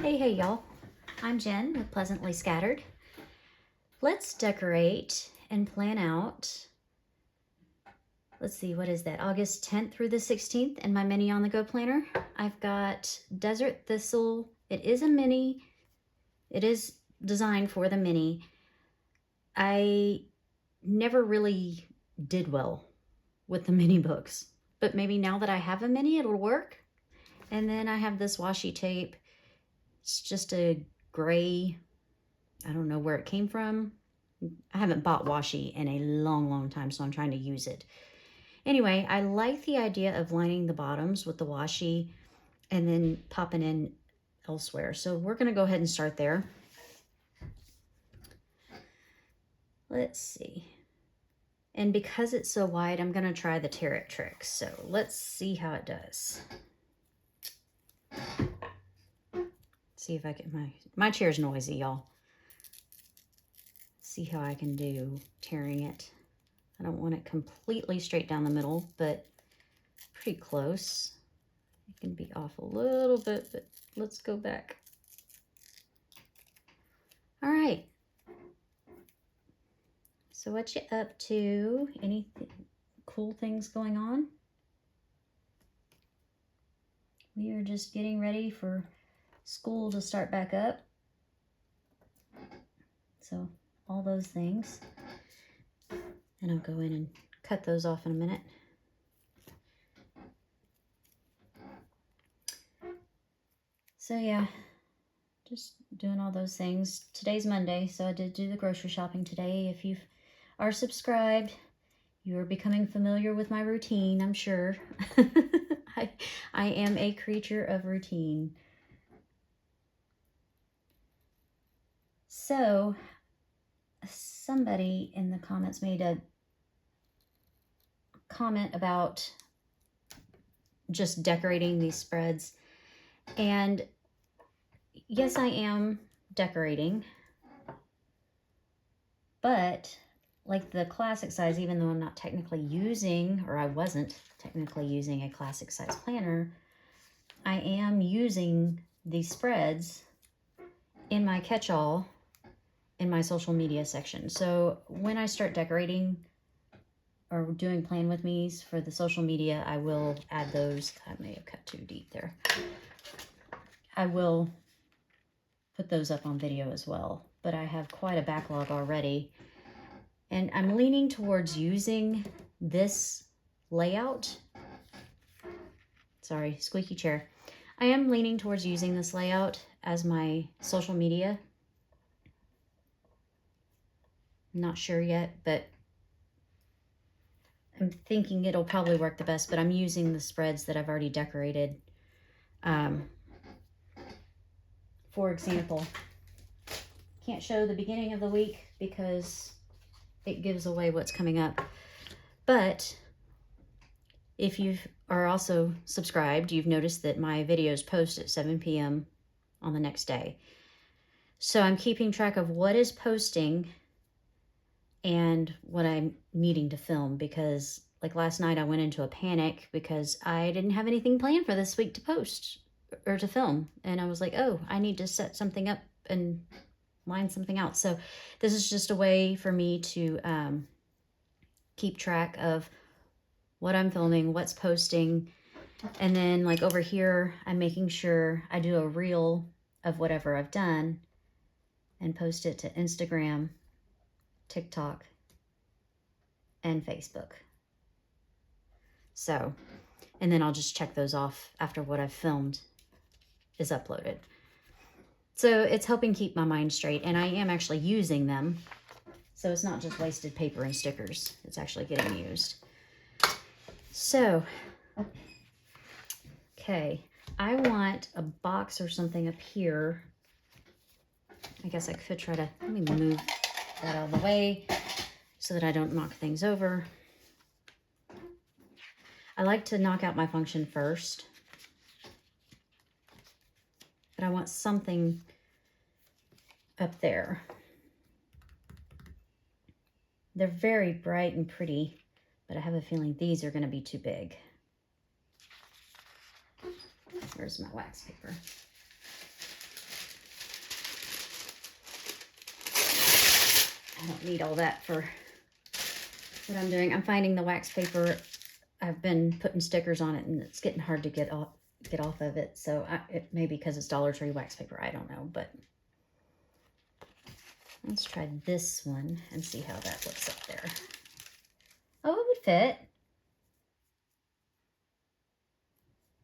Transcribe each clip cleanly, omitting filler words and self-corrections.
Hey y'all, I'm Jen with Pleasantly Scattered. Let's decorate and plan out, let's see, what is that, August 10th through the 16th in my mini on the go planner. I've got Desert Thistle. It is a mini. It is designed for the mini. I never really did well with the mini books, but maybe now that I have a mini, it'll work. And then I have this washi tape. It's just a gray, I don't know where it came from. I haven't bought washi in a long time, so I'm trying to use it. Anyway, I like the idea of lining the bottoms with the washi and then popping in elsewhere. So we're going to go ahead and start there. Let's see. And because it's so wide, I'm going to try the tear it trick. So let's see how it does. See if I can, my chair's noisy, y'all. See how I can do tearing it. I don't want it completely straight down the middle, but pretty close. It can be off a little bit, but let's go back. All right. So what you up to? Any cool things going on? We are just getting ready for school to start back up. So all those things. And I'll go in and cut those off in a minute. So yeah, just doing all those things. Today's Monday, so I did do the grocery shopping today. If you are subscribed, you are becoming familiar with my routine, I'm sure. I am a creature of routine. So somebody in the comments made a comment about just decorating these spreads. And yes, I am decorating, but like the classic size, even though I'm not technically using, or I wasn't technically using a classic size planner, I am using these spreads in my catch-all in my social media section. So when I start decorating or doing plan with me's for the social media, I will add those. I may have cut too deep there. I will put those up on video as well, but I have quite a backlog already. And I'm leaning towards using this layout. Sorry, squeaky chair. I am leaning towards using this layout as my social media. Not sure yet, but I'm thinking it'll probably work the best, but I'm using the spreads that I've already decorated. For example, can't show the beginning of the week because it gives away what's coming up. But if you are also subscribed, you've noticed that my videos post at 7 p.m. on the next day. So I'm keeping track of what is posting and what I'm needing to film, because like last night I went into a panic because I didn't have anything planned for this week to post or to film. And I was like, oh, I need to set something up and line something out. So this is just a way for me to keep track of what I'm filming, what's posting. And then like over here, I'm making sure I do a reel of whatever I've done and post it to Instagram, TikTok, and Facebook. So, and then I'll just check those off after what I've filmed is uploaded. So it's helping keep my mind straight, and I am actually using them. So it's not just wasted paper and stickers. It's actually getting used. So, okay, I want a box or something up here. I guess I could try to, let me move that out of the way so that I don't knock things over. I like to knock out my function first, but I want something up there. They're very bright and pretty, but I have a feeling these are going to be too big. Where's my wax paper? don't need all that for what I'm doing. I'm finding the wax paper, I've been putting stickers on it and it's getting hard to get off of it. So it may be because it's Dollar Tree wax paper, I don't know, but let's try this one and see how that looks up there. Oh, it would fit.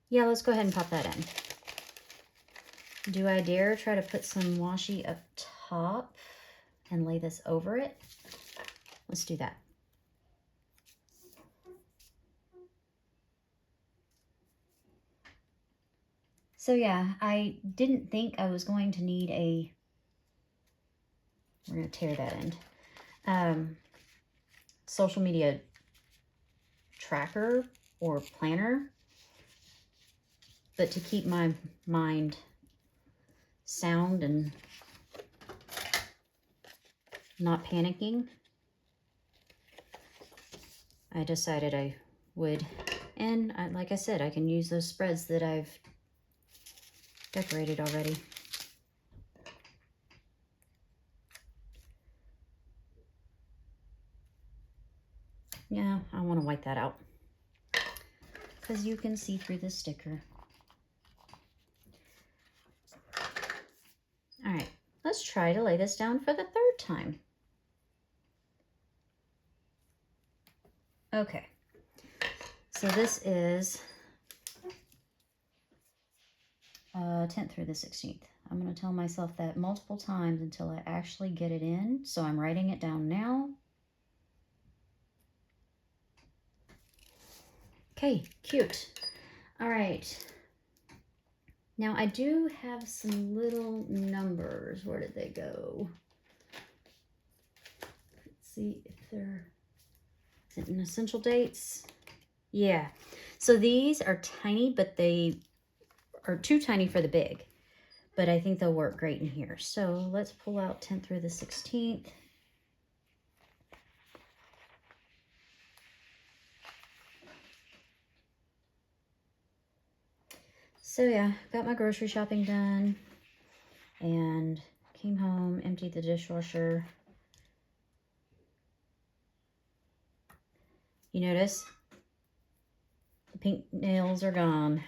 Yeah, let's go ahead and pop that in. Do I dare try to put some washi up top and lay this over it? Let's do that. So yeah, I didn't think I was going to need a, we're going to tear that end, social media tracker or planner, but to keep my mind sound and not panicking, I decided I would. And like I said, I can use those spreads that I've decorated already. Yeah, I want to wipe that out because you can see through the sticker. All right, let's try to lay this down for the third time. Okay, so this is 10th through the 16th. I'm going to tell myself that multiple times until I actually get it in. So I'm writing it down now. Okay, cute. All right. Now I do have some little numbers. Where did they go? Let's see if they're in essential dates. Yeah. So these are tiny, but they are too tiny for the big. But I think they'll work great in here. So let's pull out 10th through the 16th. So yeah, got my grocery shopping done and came home, emptied the dishwasher. You notice the pink nails are gone.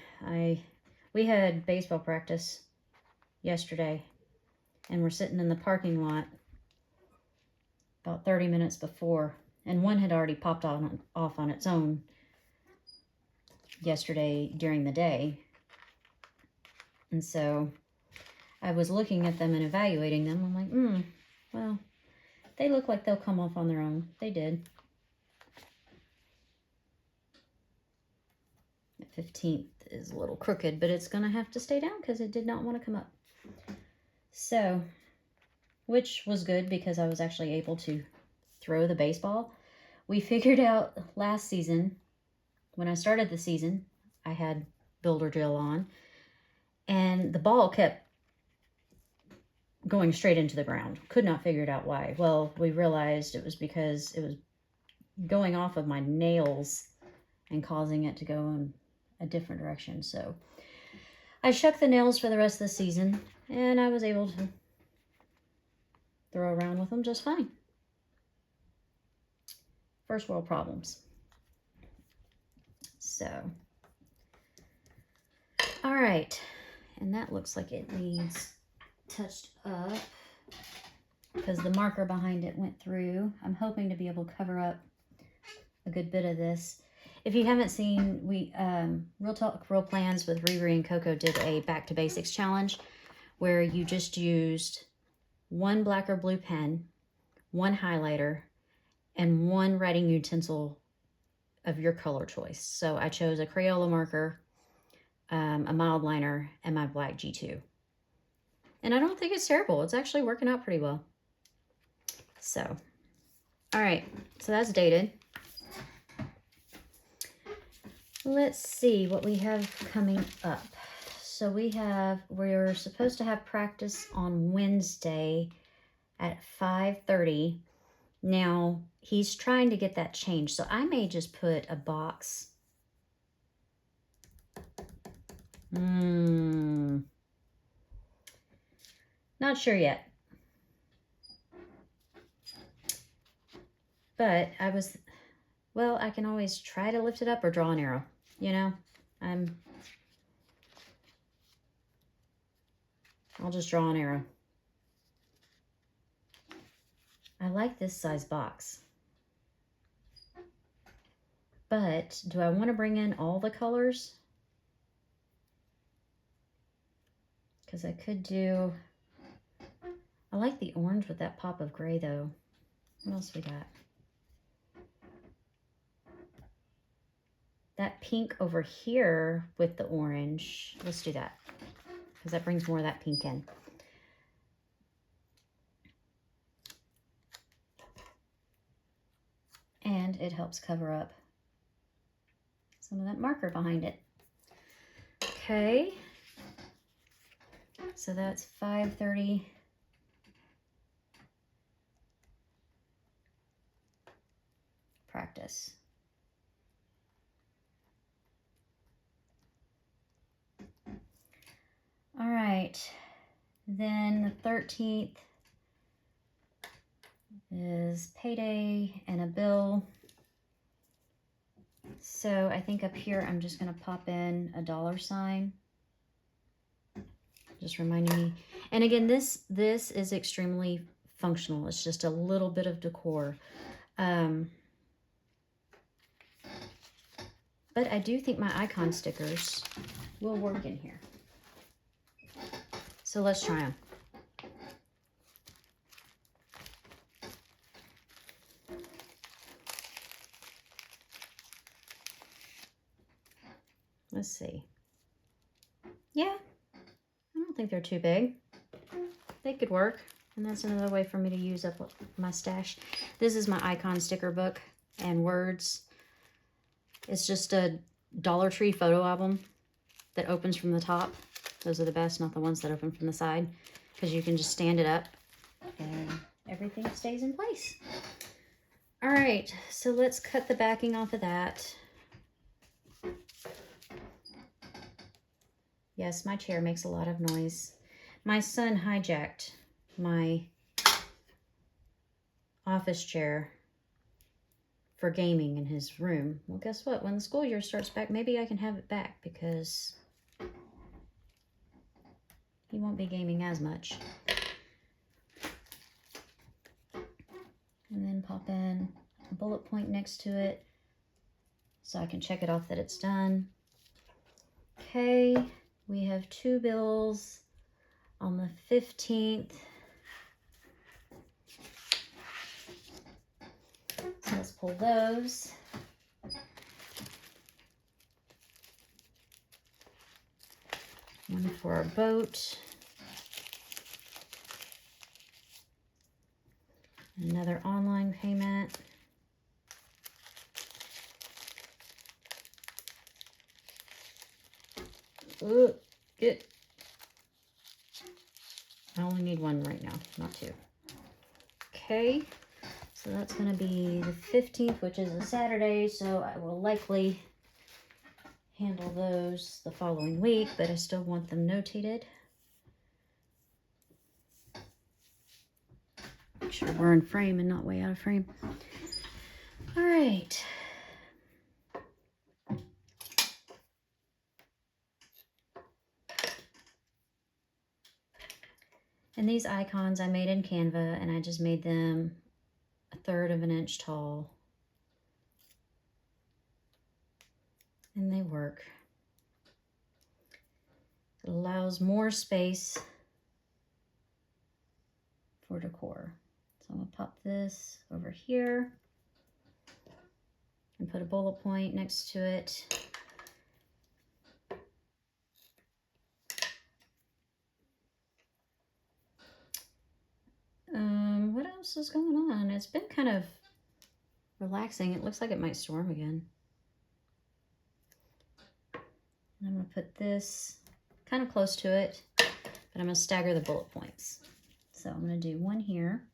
We had baseball practice yesterday and we're sitting in the parking lot about 30 minutes before, and one had already popped off on its own yesterday during the day. And so I was looking at them and evaluating them. I'm like, well, they look like they'll come off on their own. They did. The 15th is a little crooked, but it's going to have to stay down because it did not want to come up. So, which was good because I was actually able to throw the baseball. We figured out last season, when I started the season, I had builder drill on, and the ball kept going straight into the ground. Could not figure it out why. Well, we realized it was because it was going off of my nails and causing it to go in a different direction. So I shucked the nails for the rest of the season, and I was able to throw around with them just fine. First world problems. So, all right. And that looks like it needs touched up because the marker behind it went through. I'm hoping to be able to cover up a good bit of this. If you haven't seen, we Real Talk Real Plans with Riri and Coco did a Back to Basics challenge where you just used one black or blue pen, one highlighter, and one writing utensil of your color choice. So I chose a Crayola marker, a mild liner, and my black G2. And I don't think it's terrible. It's actually working out pretty well. So, all right. So that's dated. Let's see what we have coming up. So we're supposed to have practice on Wednesday at 5:30. Now, he's trying to get that changed. So I may just put a box. Not sure yet. But well, I can always try to lift it up or draw an arrow, you know? I'll just draw an arrow. I like this size box. But do I want to bring in all the colors? Because I could do, I like the orange with that pop of gray though. What else we got? That pink over here with the orange. Let's do that, because that brings more of that pink in. And it helps cover up some of that marker behind it. Okay. So that's 5:30. Practice. All right. Then the 13th is payday and a bill. So I think up here I'm just going to pop in a $sign. Just reminding me. And again, this is extremely functional. It's just a little bit of decor. But I do think my icon stickers will work in here. So let's try them. Let's see. Yeah, I don't think they're too big. They could work. And that's another way for me to use up my stash. This is my icon sticker book and words. It's just a Dollar Tree photo album that opens from the top. Those are the best, not the ones that open from the side, because you can just stand it up and everything stays in place. All right, so let's cut the backing off of that. Yes, my chair makes a lot of noise. My son hijacked my office chair for gaming in his room. Well, guess what? When the school year starts back, maybe I can have it back, because he won't be gaming as much. And then pop in a bullet point next to it so I can check it off that it's done. Okay, we have 2 bills on the 15th. So let's pull those. One for our boat. Another online payment. Ooh, get. I only need one right now, not 2. Okay, so that's going to be the 15th, which is a Saturday, so I will likely handle those the following week, but I still want them notated. Make sure we're in frame and not way out of frame. All right. And these icons I made in Canva, and I just made them 1/3 of an inch tall. And they work. It allows more space for decor. So I'm gonna pop this over here and put a bullet point next to it. What else is going on? It's been kind of relaxing. It looks like it might storm again. And I'm gonna put this kind of close to it, but I'm gonna stagger the bullet points. So I'm gonna do one here.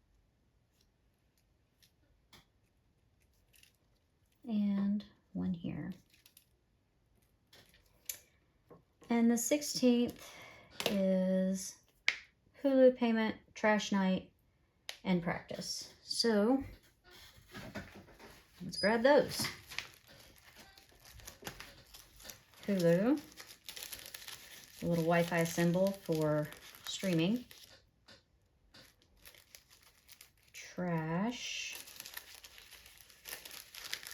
And one here. And the 16th is Hulu payment, trash night, and practice. So Let's grab those. Hulu, a little Wi-Fi symbol for streaming. Trash.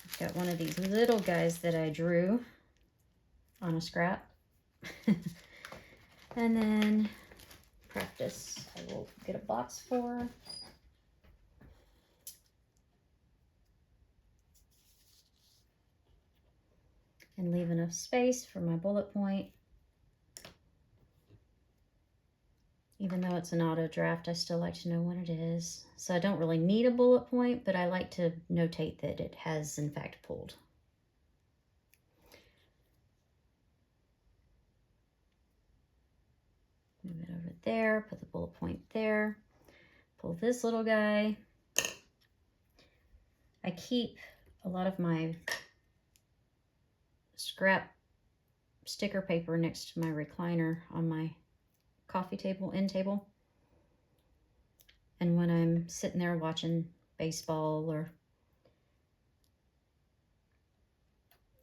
I've got one of these little guys that I drew on a scrap. And then practice, I will get a box for. And leave enough space for my bullet point. Even though it's an auto draft, I still like to know what it is. So I don't really need a bullet point, but I like to notate that it has in fact pulled. Move it over there, put the bullet point there. Pull this little guy. I keep a lot of my scrap sticker paper next to my recliner on my coffee table, end table. And when I'm sitting there watching baseball or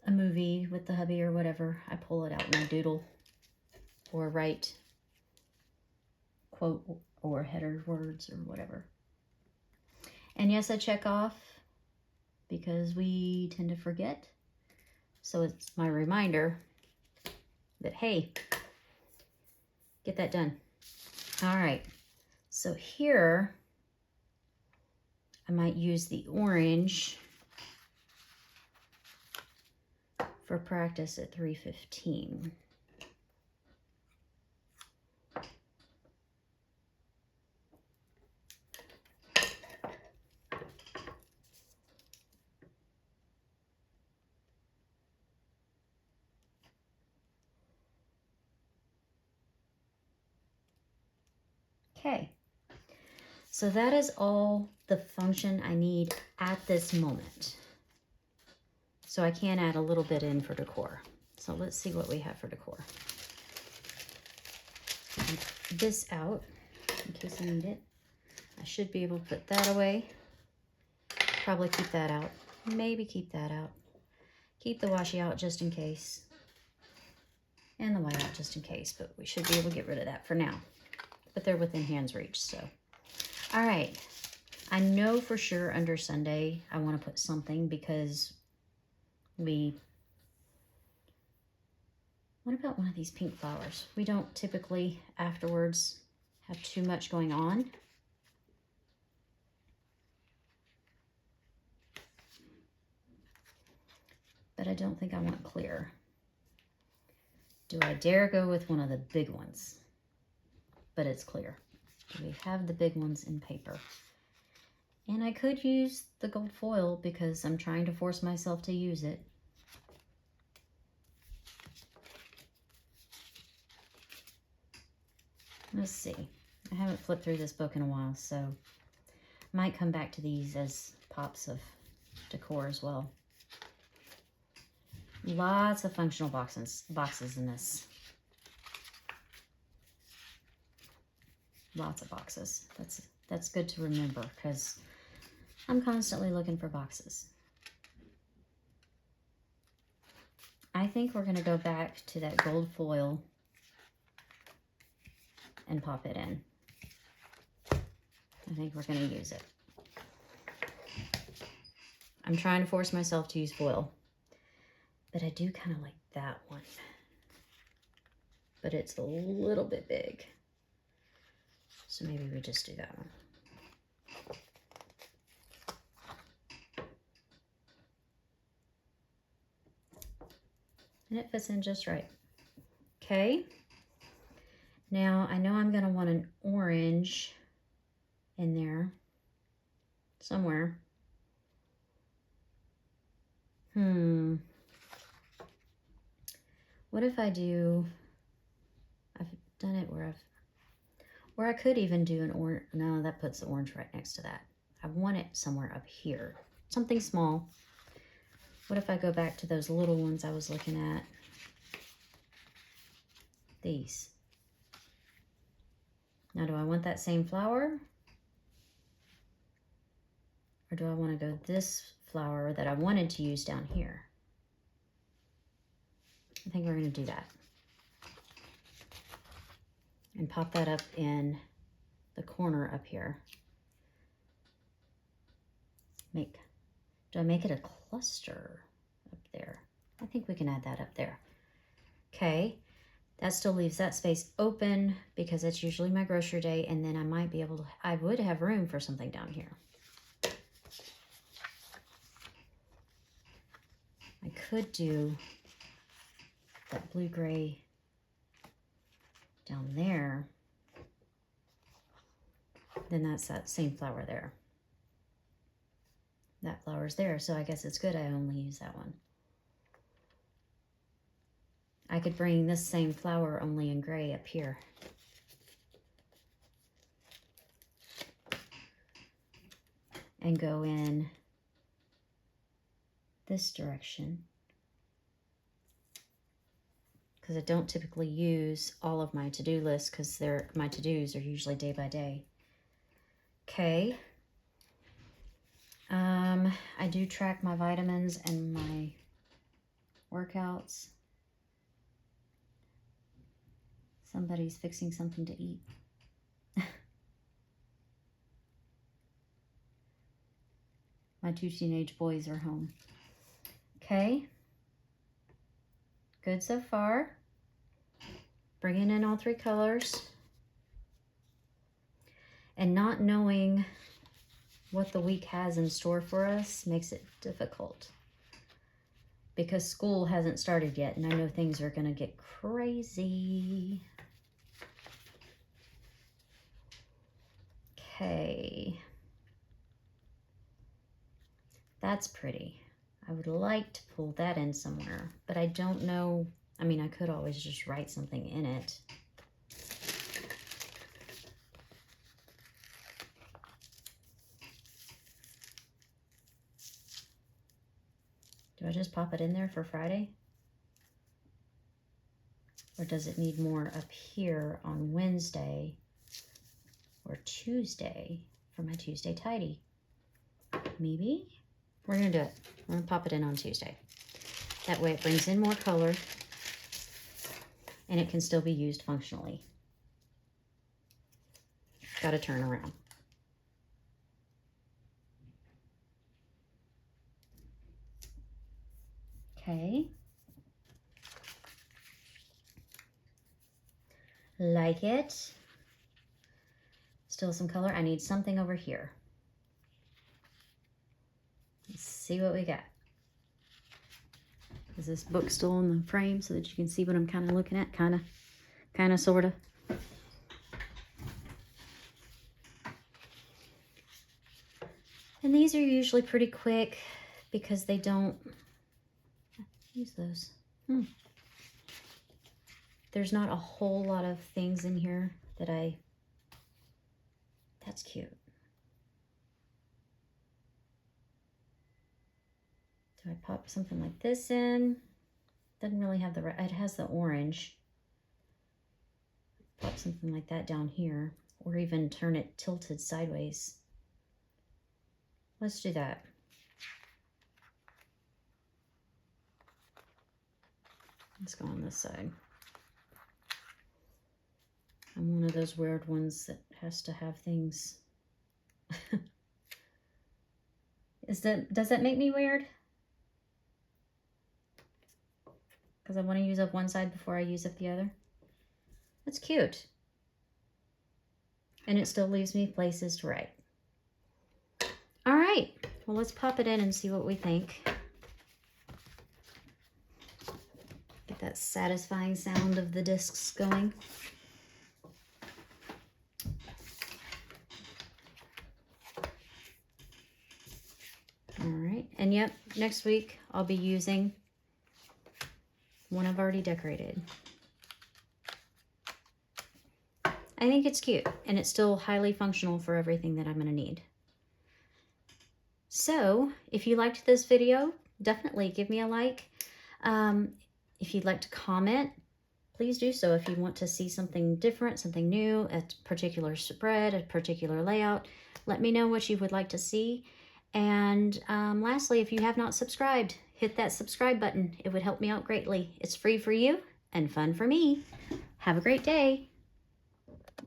a movie with the hubby or whatever, I pull it out and I doodle or write quote or header words or whatever. And yes, I check off because we tend to forget. So it's my reminder that, hey, get that done. All right, so here I might use the orange for practice at 3:15. Okay, so that is all the function I need at this moment. So I can add a little bit in for decor. So let's see what we have for decor. Take this out in case I need it. I should be able to put that away. Probably keep that out. Maybe keep that out. Keep the washi out just in case. And the white out just in case, but we should be able to get rid of that for now. But they're within hand's reach, so. All right, I know for sure under Sunday I want to put something because what about one of these pink flowers? We don't typically afterwards have too much going on. But I don't think I want clear. Do I dare go with one of the big ones? But it's clear. We have the big ones in paper. And I could use the gold foil because I'm trying to force myself to use it. Let's see. I haven't flipped through this book in a while, so I might come back to these as pops of decor as well. Lots of functional boxes in this. Lots of boxes. That's good to remember because I'm constantly looking for boxes. I think we're going to go back to that gold foil and pop it in. I think we're going to use it. I'm trying to force myself to use foil, but I do kind of like that one. But it's a little bit big. So maybe we just do that one. And it fits in just right. Okay. Now I know I'm going to want an orange in there somewhere. What if I do, I've done it where I could even do an orange. No, that puts the orange right next to that. I want it somewhere up here. Something small. What if I go back to those little ones I was looking at? These. Now, do I want that same flower? Or do I want to go this flower that I wanted to use down here. I think we're going to do that. And pop that up in the corner up here. Do I make it a cluster up there? I think we can add that up there. Okay, that still leaves that space open because that's usually my grocery day, and then I might be able to, I would have room for something down here. I could do that blue-gray down there. Then that's that same flower there. That flower's there, so I guess it's good I only use that one. I could bring this same flower only in gray up here. And go in this direction. Because I don't typically use all of my to-do lists because my to-dos are usually day by day. Okay. I do track my vitamins and my workouts. Somebody's fixing something to eat. My 2 teenage boys are home. Okay. Good so far. Bringing in all 3 colors. And not knowing what the week has in store for us makes it difficult. Because school hasn't started yet, and I know things are going to get crazy. Okay. That's pretty. I would like to pull that in somewhere, but I don't know. I mean, I could always just write something in it. Do I just pop it in there for Friday? Or does it need more up here on Wednesday or Tuesday for my Tuesday tidy? Maybe? We're going to do it. We're going to pop it in on Tuesday. That way it brings in more color and it can still be used functionally. Got to turn around. Okay. Like it. Still some color. I need something over here. Let's see what we got. Is this book still in the frame so that you can see what I'm kind of looking at? Kind of, sort of. And these are usually pretty quick because they don't use those. There's not a whole lot of things in here that that's cute. Do I pop something like this in? Doesn't really have the, it has the orange. Pop something like that down here, or even turn it tilted sideways. Let's do that. Let's go on this side. I'm one of those weird ones that has to have things. Does that make me weird? Because I want to use up one side before I use up the other. That's cute. And it still leaves me places to write. All right, well, let's pop it in and see what we think. Get that satisfying sound of the discs going. All right, and yep, next week I'll be using one I've already decorated. I think it's cute, and it's still highly functional for everything that I'm going to need. So, if you liked this video, definitely give me a like. If you'd like to comment, please do so. If you want to see something different, something new, a particular spread, a particular layout, let me know what you would like to see. And lastly, if you have not subscribed, hit that subscribe button. It would help me out greatly. It's free for you and fun for me. Have a great day.